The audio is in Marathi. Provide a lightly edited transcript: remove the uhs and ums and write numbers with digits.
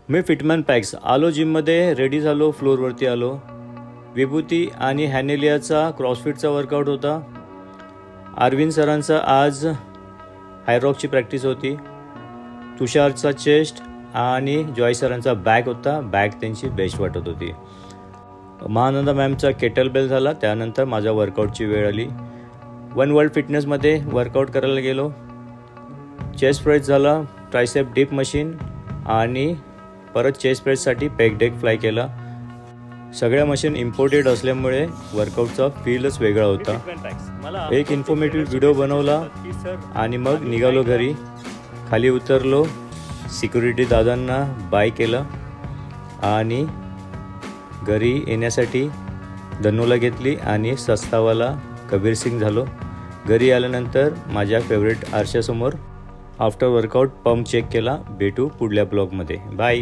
मी फिटमॅन पॅक्स आलो जिममध्ये, रेडी झालो, फ्लोअरवरती आलो. विभूती आणि हॅनेलियाचा क्रॉसफिटचा वर्कआउट होता. अरविंद सरांचा आज हायरॉकची प्रॅक्टिस होती. तुषारचा चेस्ट आणि जॉय सरांचा बॅक होता. बॅक त्यांची बेस्ट वाटत होती. महानंदा मॅमचा केटल बेल झाला. त्यानंतर माझ्या वर्कआउटची वेळ आली. वन वर्ल्ड फिटनेसमध्ये वर्कआउट करायला गेलो. चेस्ट प्रेस झाला, ट्रायसेप डिप मशीन आणि परत चेस्ट प्रेससाठी पेग डेक फ्लाय केला. सगळ्या मशीन इम्पोर्टेड असल्यामुळे वर्कआउटचा फीलच वेगळा होता. एक इन्फॉर्मेटिव्ह व्हिडिओ बनवला आणि मग निघालो घरी. खाली उतरलो, सिक्युरिटी दादांना बाय केलं आणि घरी येण्यासाठी धनोला घेतली आणि सस्तावाला कबीर सिंग झालो. घरी आल्यानंतर माझ्या फेवरेट आरशासमोर आफ्टर वर्कआउट पंप चेक केला. भेटू पुढल्या ब्लॉगमध्ये. बाय.